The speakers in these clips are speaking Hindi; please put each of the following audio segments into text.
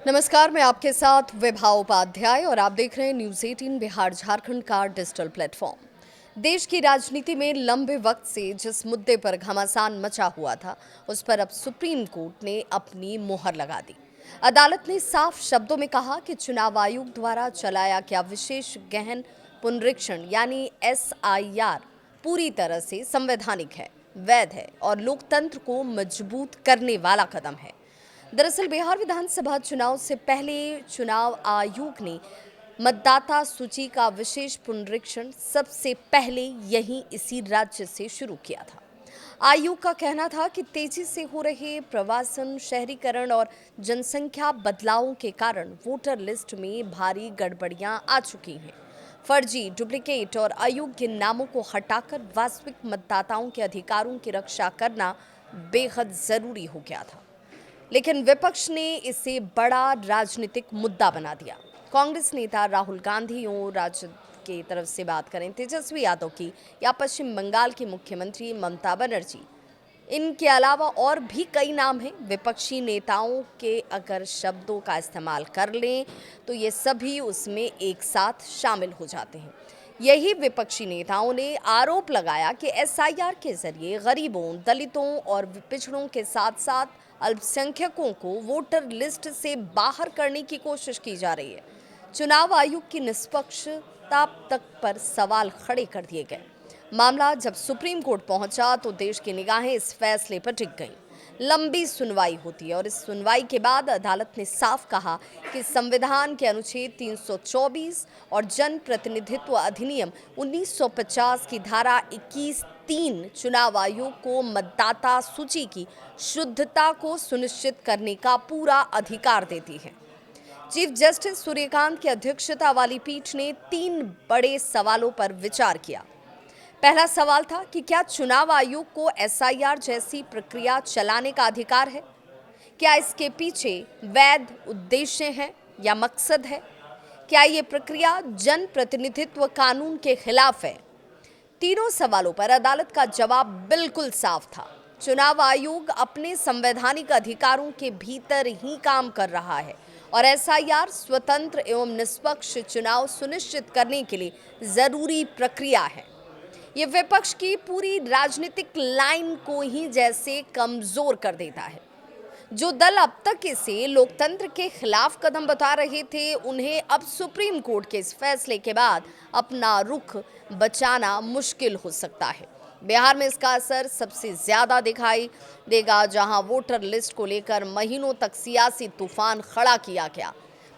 नमस्कार, मैं आपके साथ विभा उपाध्याय और आप देख रहे हैं न्यूज़ 18 बिहार झारखंड का डिजिटल प्लेटफॉर्म। देश की राजनीति में लंबे वक्त से जिस मुद्दे पर घमासान मचा हुआ था, उस पर अब सुप्रीम कोर्ट ने अपनी मोहर लगा दी। अदालत ने साफ शब्दों में कहा कि चुनाव आयोग द्वारा चलाया गया विशेष गहन पुनरीक्षण यानी SIR पूरी तरह से संवैधानिक है, वैध है और लोकतंत्र को मजबूत करने वाला कदम है। दरअसल बिहार विधानसभा चुनाव से पहले चुनाव आयोग ने मतदाता सूची का विशेष पुनरीक्षण सबसे पहले यहीं इसी राज्य से शुरू किया था। आयोग का कहना था कि तेजी से हो रहे प्रवासन, शहरीकरण और जनसंख्या बदलावों के कारण वोटर लिस्ट में भारी गड़बड़ियां आ चुकी हैं। फर्जी, डुप्लीकेट और अयोग्य नामों को हटाकर वास्तविक मतदाताओं के अधिकारों की रक्षा करना बेहद जरूरी हो गया था। लेकिन विपक्ष ने इसे बड़ा राजनीतिक मुद्दा बना दिया। कांग्रेस नेता राहुल गांधी और राजद की तरफ से बात करें तेजस्वी यादव की या पश्चिम बंगाल की मुख्यमंत्री ममता बनर्जी, इनके अलावा और भी कई नाम हैं। विपक्षी नेताओं के अगर शब्दों का इस्तेमाल कर लें तो ये सभी उसमें एक साथ शामिल हो जाते हैं। यही विपक्षी नेताओं ने आरोप लगाया कि SIR के जरिए गरीबों, दलितों और पिछड़ों के साथ साथ अल्पसंख्यकों को वोटर लिस्ट से बाहर करने की कोशिश की जा रही है। चुनाव आयोग की निष्पक्षता तक पर सवाल खड़े कर दिए गए। मामला जब सुप्रीम कोर्ट पहुंचा तो देश की निगाहें इस फैसले पर टिक गईं। लंबी सुनवाई होती है और इस सुनवाई के बाद अदालत ने साफ कहा कि संविधान के अनुच्छेद 324 और जन प्रतिनिधित्व अधिनियम 1950 की धारा 21(3) चुनाव आयोग को मतदाता सूची की शुद्धता को सुनिश्चित करने का पूरा अधिकार देती है। चीफ जस्टिस सूर्यकांत की अध्यक्षता वाली पीठ ने 3 बड़े सवालों पर विचार किया। पहला सवाल था कि क्या चुनाव आयोग को SIR जैसी प्रक्रिया चलाने का अधिकार है? क्या इसके पीछे वैध उद्देश्य हैं या मकसद है? क्या ये प्रक्रिया जन प्रतिनिधित्व कानून के खिलाफ है? तीनों सवालों पर अदालत का जवाब बिल्कुल साफ था। चुनाव आयोग अपने संवैधानिक अधिकारों के भीतर ही काम कर रहा है और SIR स्वतंत्र एवं निष्पक्ष चुनाव सुनिश्चित करने के लिए जरूरी प्रक्रिया है। ये विपक्ष की पूरी राजनीतिक लाइन को ही जैसे कमजोर कर देता है। जो दल अब तक इसे लोकतंत्र के खिलाफ कदम बता रहे थे, उन्हें अब सुप्रीम कोर्ट के इस फैसले के बाद अपना रुख बचाना मुश्किल हो सकता है। बिहार में इसका असर सबसे ज्यादा दिखाई देगा, जहां वोटर लिस्ट को लेकर महीनों तक सियासी तूफान खड़ा किया गया।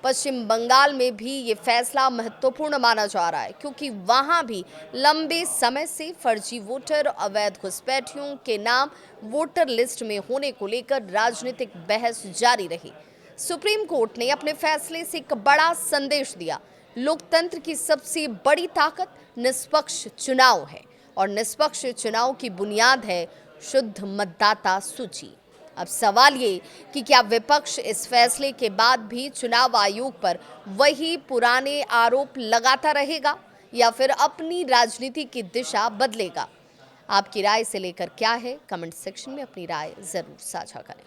पश्चिम बंगाल में भी ये फैसला महत्वपूर्ण माना जा रहा है, क्योंकि वहां भी लंबे समय से फर्जी वोटर, अवैध घुसपैठियों के नाम वोटर लिस्ट में होने को लेकर राजनीतिक बहस जारी रही। सुप्रीम कोर्ट ने अपने फैसले से एक बड़ा संदेश दिया। लोकतंत्र की सबसे बड़ी ताकत निष्पक्ष चुनाव है और निष्पक्ष चुनाव की बुनियाद है शुद्ध मतदाता सूची। अब सवाल ये कि क्या विपक्ष इस फैसले के बाद भी चुनाव आयोग पर वही पुराने आरोप लगाता रहेगा या फिर अपनी राजनीति की दिशा बदलेगा? आपकी राय से लेकर क्या है, कमेंट सेक्शन में अपनी राय जरूर साझा करें।